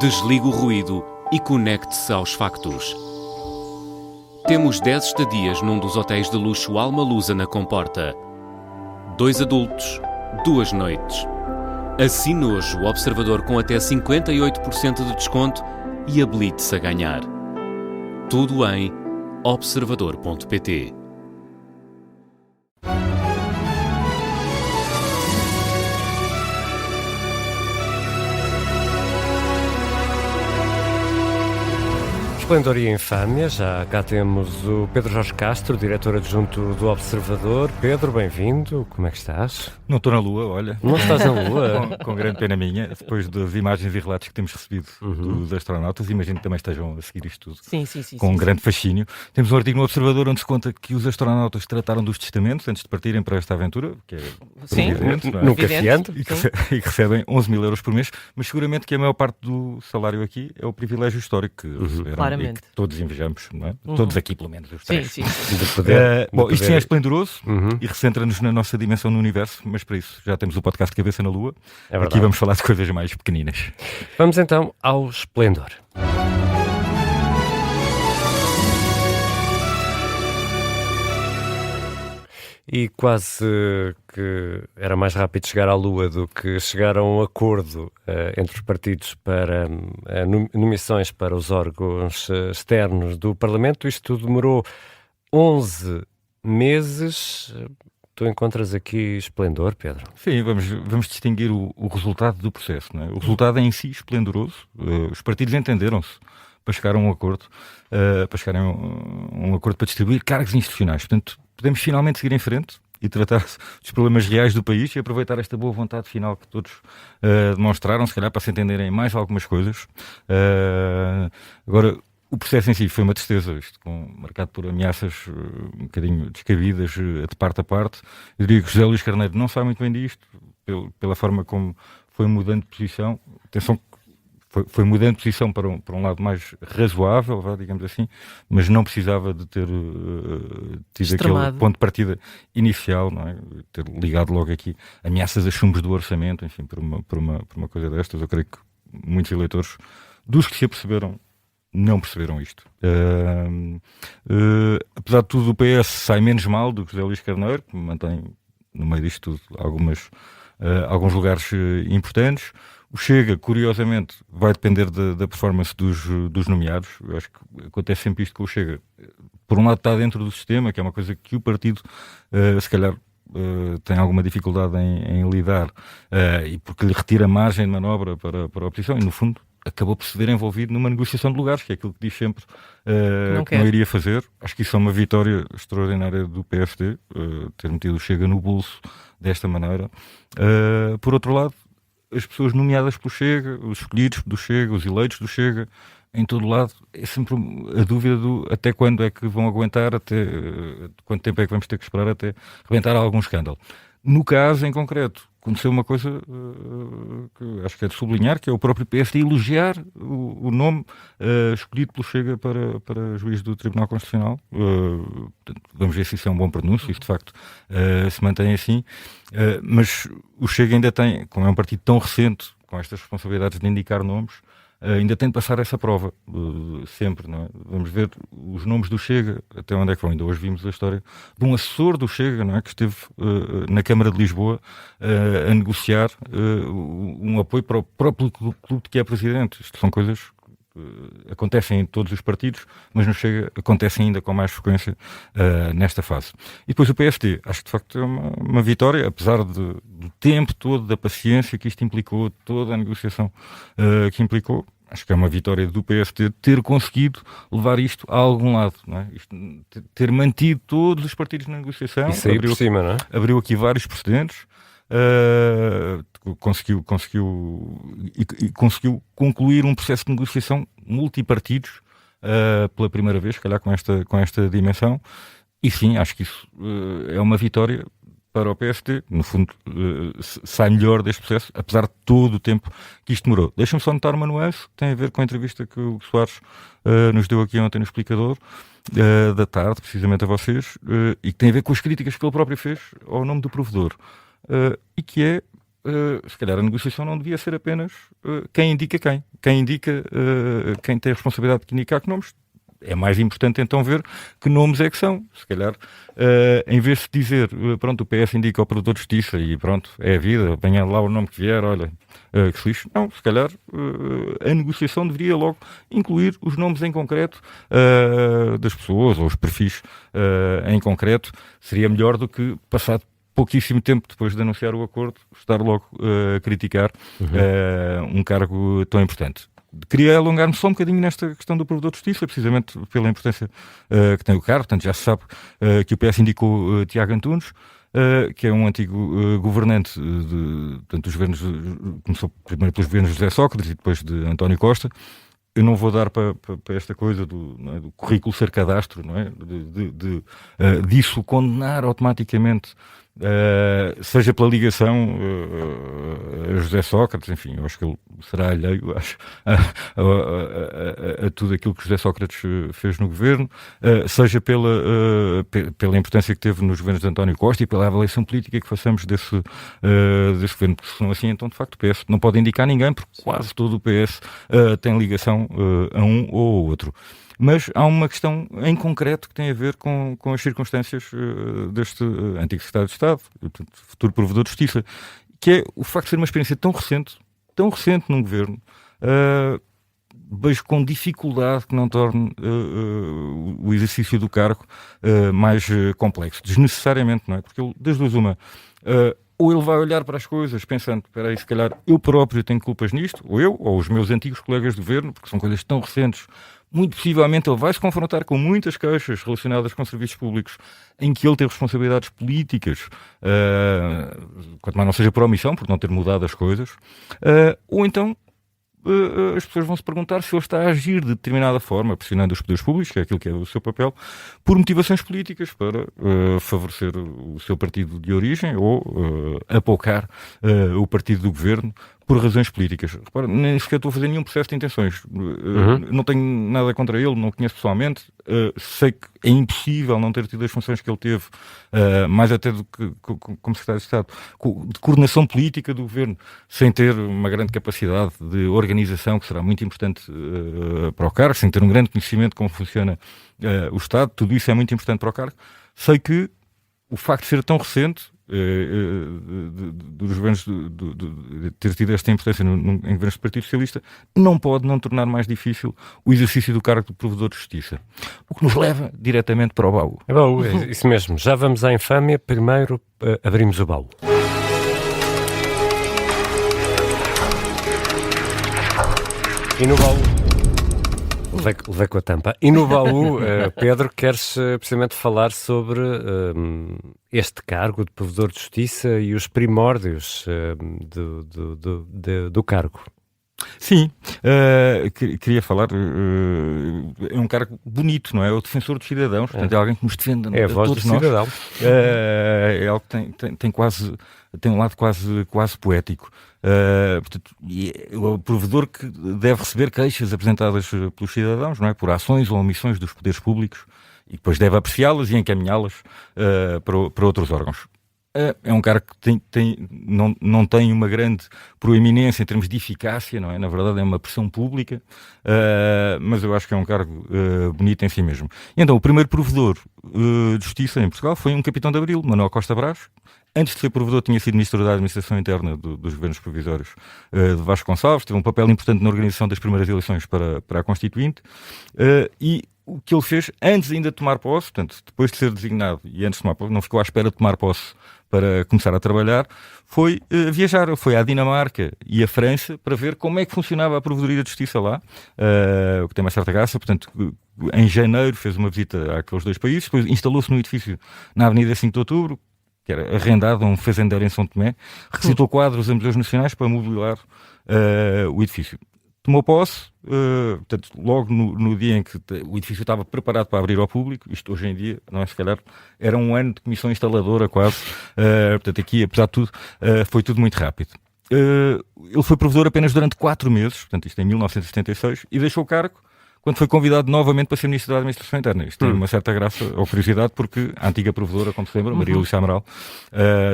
Desligue o ruído e conecte-se aos factos. Temos 10 estadias num dos hotéis de luxo Alma Lusa na Comporta. 2 adultos, 2 noites. Assine hoje o Observador com até 58% de desconto e habilite-se a ganhar. Tudo em observador.pt. Esplendor e Infâmia, já cá temos o Pedro Jorge Castro, diretor adjunto do Observador. Pedro, bem-vindo, como é que estás? Não estou na Lua, olha. Não estás na Lua? com grande pena minha, depois das imagens e relatos que temos recebido dos astronautas, imagino que também estejam a seguir isto tudo com grande fascínio. Temos um artigo no Observador onde se conta que os astronautas trataram dos testamentos antes de partirem para esta aventura, que é evidente, não é? Nunca se anda. E que recebem 11 mil euros por mês, mas seguramente que a maior parte do salário aqui é o privilégio histórico que receberam. E que todos invejamos, não é? Todos aqui, pelo menos, os três. Sim. Bom, isto sim é esplendoroso e recentra-nos na nossa dimensão no universo, mas para isso já temos o podcast de Cabeça na Lua. Aqui vamos falar de coisas mais pequeninas. Vamos então ao esplendor. E quase que era mais rápido chegar à Lua do que chegar a um acordo entre os partidos para nomeações para os órgãos externos do Parlamento. Isto demorou 11 meses. Tu encontras aqui esplendor, Pedro? Sim, vamos distinguir o resultado do processo, não é? O resultado é em si esplendoroso. Os partidos entenderam-se para chegar a um acordo, para distribuir cargos institucionais. Portanto, podemos finalmente seguir em frente e tratar dos problemas reais do país e aproveitar esta boa vontade final que todos demonstraram, se calhar para se entenderem mais algumas coisas. Agora, o processo em si foi uma tristeza, marcado por ameaças um bocadinho descabidas de parte a parte. Eu diria que José Luís Carneiro não sabe muito bem disto, pela forma como foi mudando de posição. Atenção, foi mudando de posição para um lado mais razoável, digamos assim, mas não precisava de ter tido aquele ponto de partida inicial, não é? Ter ligado logo aqui ameaças a chumbos do orçamento, enfim, por uma coisa destas. Eu creio que muitos eleitores, dos que se aperceberam, não perceberam isto. Apesar de tudo, o PS sai menos mal do que José Luís Carneiro, que mantém no meio disto tudo alguns lugares importantes. O Chega, curiosamente, vai depender da performance dos nomeados. Eu acho que acontece sempre isto com o Chega. Por um lado está dentro do sistema, que é uma coisa que o partido, se calhar, tem alguma dificuldade em lidar, e porque lhe retira margem de manobra para a oposição, e no fundo acabou por se ver envolvido numa negociação de lugares, que é aquilo que diz sempre que não iria fazer. Acho que isso é uma vitória extraordinária do PSD, ter metido o Chega no bolso desta maneira. Por outro lado, as pessoas nomeadas pelo Chega, os escolhidos do Chega, os eleitos do Chega, em todo lado, é sempre a dúvida do até quando é que vão aguentar, até quanto tempo é que vamos ter que esperar até rebentar algum escândalo. No caso, em concreto, aconteceu uma coisa que acho que é de sublinhar, que é o próprio PSD elogiar o nome escolhido pelo Chega para juiz do Tribunal Constitucional. Vamos ver se isso é um bom pronúncio, isso de facto se mantém assim. Mas o Chega ainda tem, como é um partido tão recente, com estas responsabilidades de indicar nomes, ainda tem de passar essa prova, sempre, não é? Vamos ver os nomes do Chega, até onde é que vão. Ainda hoje vimos a história de um assessor do Chega, não é? Que esteve na Câmara de Lisboa a negociar um apoio para o próprio clube de que é presidente. Isto são coisas que acontecem em todos os partidos, mas no Chega acontecem ainda com mais frequência nesta fase. E depois o PSD, acho que de facto é uma vitória, apesar do tempo todo, da paciência que isto implicou, toda a negociação que implicou. Acho que é uma vitória do PSD ter conseguido levar isto a algum lado, não é? Ter mantido todos os partidos na negociação. E sair por cima, não é? Abriu aqui vários precedentes. Conseguiu concluir um processo de negociação multipartidos pela primeira vez, se calhar com esta dimensão. E sim, acho que isso é uma vitória para o PSD, no fundo sai melhor deste processo, apesar de todo o tempo que isto demorou. Deixa-me só notar uma nuance, que tem a ver com a entrevista que o Soares nos deu aqui ontem no Explicador, da tarde, precisamente a vocês, e que tem a ver com as críticas que ele próprio fez ao nome do provedor. E que é, se calhar a negociação não devia ser apenas quem indica quem. quem indica, quem tem a responsabilidade de indicar que nomes. É mais importante então ver que nomes é que são. Se calhar, em vez de dizer, pronto, o PS indica o Provedor de Justiça e pronto, é a vida, venha lá o nome que vier, olha, que se lixe. Não, se calhar a negociação deveria logo incluir os nomes em concreto das pessoas, ou os perfis em concreto. Seria melhor do que, passado pouquíssimo tempo depois de anunciar o acordo, estar logo a criticar um cargo tão importante. Queria alongar-me só um bocadinho nesta questão do Provedor de Justiça, precisamente pela importância que tem o cargo. Portanto, já se sabe que o PS indicou Tiago Antunes, que é um antigo governante dos governos, começou primeiro pelos governos de José Sócrates e depois de António Costa. Eu não vou dar para esta coisa do currículo ser cadastro, não é? Disso condenar automaticamente, seja pela ligação a José Sócrates, enfim, eu acho que ele será alheio a tudo aquilo que José Sócrates fez no governo, seja pela importância que teve nos governos de António Costa e pela avaliação política que façamos desse governo, porque se não assim, então de facto o PS não pode indicar ninguém, porque quase todo o PS tem ligação a um ou ao outro. Mas há uma questão em concreto que tem a ver com as circunstâncias deste antigo secretário de Estado, futuro Provedor de Justiça, que é o facto de ser uma experiência tão recente num governo. Vejo com dificuldade que não torne o exercício do cargo mais complexo, desnecessariamente, não é? Porque ele, das duas uma, ou ele vai olhar para as coisas pensando, espera aí, se calhar eu próprio tenho culpas nisto, ou os meus antigos colegas de governo, porque são coisas tão recentes. Muito possivelmente ele vai se confrontar com muitas queixas relacionadas com serviços públicos em que ele tem responsabilidades políticas, quanto mais não seja por omissão, por não ter mudado as coisas, ou então as pessoas vão se perguntar se ele está a agir de determinada forma, pressionando os poderes públicos, que é aquilo que é o seu papel, por motivações políticas para favorecer o seu partido de origem ou apocar o partido do governo por razões políticas. Repara, nem sequer estou a fazer nenhum processo de intenções. Não tenho nada contra ele, não o conheço pessoalmente. Sei que é impossível não ter tido as funções que ele teve, mais até do que como secretário de Estado, de coordenação política do governo, sem ter uma grande capacidade de organização, que será muito importante para o cargo, sem ter um grande conhecimento de como funciona o Estado. Tudo isso é muito importante para o cargo. Sei que o facto de ser tão recente, dos governos de ter tido esta importância em governos do Partido Socialista, não pode não tornar mais difícil o exercício do cargo de Provedor de Justiça. O que nos leva diretamente para o baú. É bom, isso mesmo. Já vamos à infâmia. Primeiro abrimos o baú. E no baú... Levei com a tampa. E no baú, Pedro, queres precisamente falar sobre este cargo de Provedor de Justiça e os primórdios do cargo. Sim, queria falar, é um cargo bonito, não é? É o defensor dos cidadãos, portanto é alguém que nos defende a voz todos do nós. cidadão. É algo que tem um lado quase poético. Portanto, é o provedor que deve receber queixas apresentadas pelos cidadãos, não é? Por ações ou omissões dos poderes públicos, e depois deve apreciá-las e encaminhá-las para outros órgãos. É um cargo que não tem uma grande proeminência em termos de eficácia, não é? Na verdade é uma pressão pública, mas eu acho que é um cargo bonito em si mesmo. E então, o primeiro provedor de justiça em Portugal foi um capitão de Abril, Manuel Costa Brás. Antes de ser provedor, tinha sido ministro da Administração Interna dos governos provisórios de Vasco Gonçalves, teve um papel importante na organização das primeiras eleições para a Constituinte, e o que ele fez antes ainda de tomar posse, portanto, depois de ser designado e antes de tomar posse, não ficou à espera de tomar posse para começar a trabalhar, foi viajar. Ele foi à Dinamarca e à França para ver como é que funcionava a Provedoria de Justiça lá, o que tem uma certa graça. Portanto, em janeiro fez uma visita àqueles dois países, depois instalou-se num edifício na Avenida 5 de Outubro, que era arrendado a um fazendeiro em São Tomé, requisitou quadros a museus nacionais para mobiliar o edifício. Tomou posse, portanto, logo no dia em que o edifício estava preparado para abrir ao público. Isto hoje em dia, não é, se calhar, era um ano de comissão instaladora quase. Portanto, aqui, apesar de tudo, foi tudo muito rápido. Ele foi provedor apenas durante 4 meses, portanto, isto em 1976, e deixou o cargo quando foi convidado novamente para ser Ministro da Administração Interna. Isto tem uma certa graça ou curiosidade, porque a antiga provedora, como se lembra, Maria Lúcia Amaral,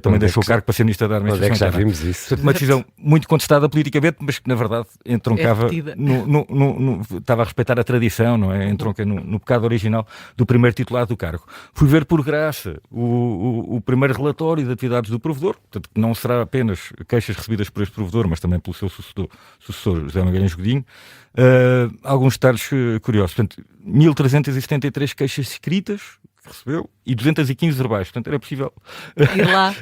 também deixou o cargo para ser Ministra da Administração Interna. Já vimos isso. Portanto, uma decisão muito contestada politicamente, mas que na verdade entroncava, estava a respeitar a tradição, não é? Entronca no pecado original do primeiro titular do cargo. Fui ver por graça o primeiro relatório de atividades do provedor, portanto, que não será apenas queixas recebidas por este provedor, mas também pelo seu sucessor José Magalhães Godinho. Alguns detalhes curiosos. Portanto, 1.373 queixas escritas que recebeu e 215 verbais. Portanto, era possível ir lá.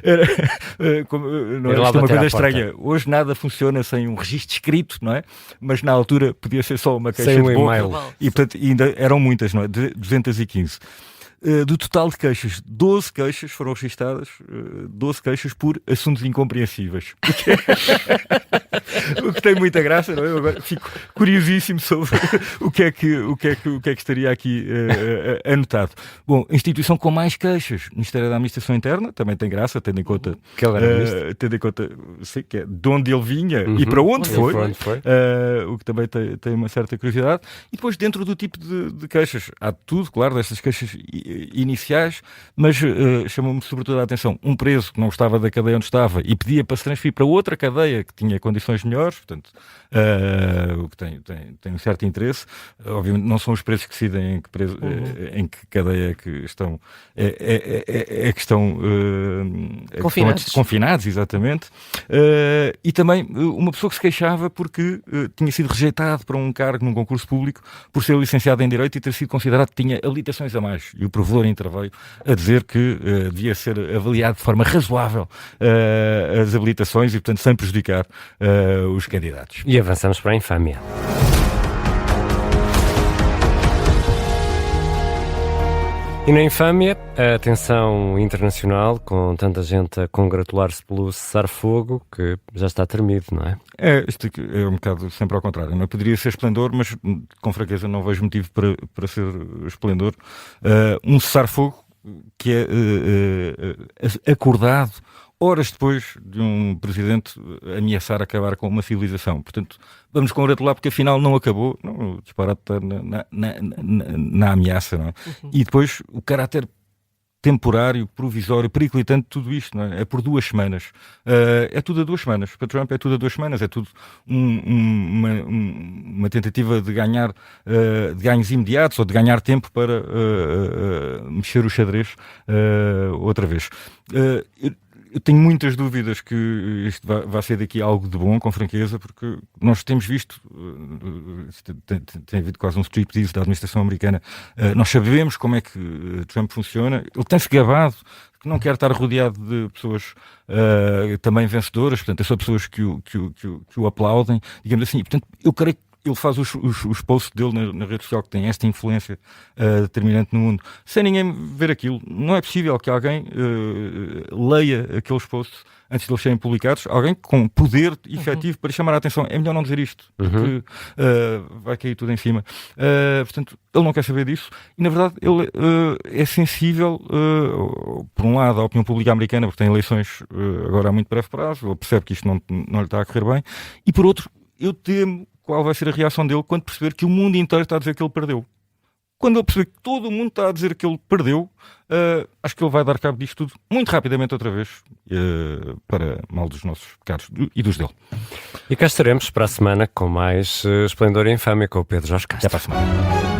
Não é uma coisa estranha. Hoje nada funciona sem um registro escrito, não é? Mas na altura podia ser só uma queixa sem um de boca. e-mail. E, portanto, ainda eram muitas, não é? 215. Do total de queixas, 12 queixas foram registadas, 12 queixas por assuntos incompreensíveis. O que tem muita graça, não é? Eu agora fico curiosíssimo sobre o que é que estaria aqui anotado. Bom, a instituição com mais queixas, Ministério da Administração Interna, também tem graça, tendo em conta, sei que é de onde ele vinha e para onde foi. O que também tem uma certa curiosidade. E depois, dentro do tipo de queixas, há tudo, claro, destas queixas iniciais, mas chamou-me sobretudo a atenção um preso que não gostava da cadeia onde estava e pedia para se transferir para outra cadeia que tinha condições melhores, portanto, o que tem um certo interesse. Obviamente não são os presos que decidem em que cadeia é que estão confinados, exatamente. E também uma pessoa que se queixava porque tinha sido rejeitado para um cargo num concurso público por ser licenciado em Direito e ter sido considerado que tinha habilitações a mais. E o provedor interveio a dizer que devia ser avaliado de forma razoável as habilitações e, portanto, sem prejudicar os candidatos. E avançamos para a infâmia. E na infâmia, a atenção internacional, com tanta gente a congratular-se pelo cessar-fogo, que já está tremido, não é? Isto é um bocado sempre ao contrário. Não poderia ser esplendor, mas com franqueza não vejo motivo para ser esplendor. Um cessar-fogo que é acordado horas depois de um presidente ameaçar acabar com uma civilização. Portanto, vamos congratular porque afinal não acabou. Não, o disparate está na ameaça, não é? E depois o caráter temporário, provisório, periclitante, tudo isto, não é? É por 2 semanas. É tudo a 2 semanas. Para Trump é tudo a 2 semanas. É tudo uma tentativa de ganhar de ganhos imediatos ou de ganhar tempo para mexer o xadrez outra vez. Eu tenho muitas dúvidas que isto vai ser daqui algo de bom, com franqueza, porque nós temos visto, tem havido quase um striptease da administração americana, nós sabemos como é que Trump funciona, ele tem-se gabado que não quer estar rodeado de pessoas também vencedoras, portanto, são pessoas que o aplaudem, digamos assim, e, portanto, eu creio que ele faz os posts dele na rede social que tem esta influência determinante no mundo, sem ninguém ver aquilo. Não é possível que alguém leia aqueles posts antes de eles serem publicados, alguém com poder efetivo para chamar a atenção. É melhor não dizer isto, porque vai cair tudo em cima. Portanto, ele não quer saber disso e, na verdade, ele é sensível, por um lado, à opinião pública americana, porque tem eleições agora a muito breve prazo, ele percebe que isto não lhe está a correr bem, e, por outro, eu temo qual vai ser a reação dele quando perceber que o mundo inteiro está a dizer que ele perdeu. Quando ele perceber que todo o mundo está a dizer que ele perdeu, acho que ele vai dar cabo disto tudo muito rapidamente outra vez, para mal dos nossos pecados e dos dele. E cá estaremos para a semana com mais Esplendor e Infâmia com o Pedro Jorge Castro. Até para a semana.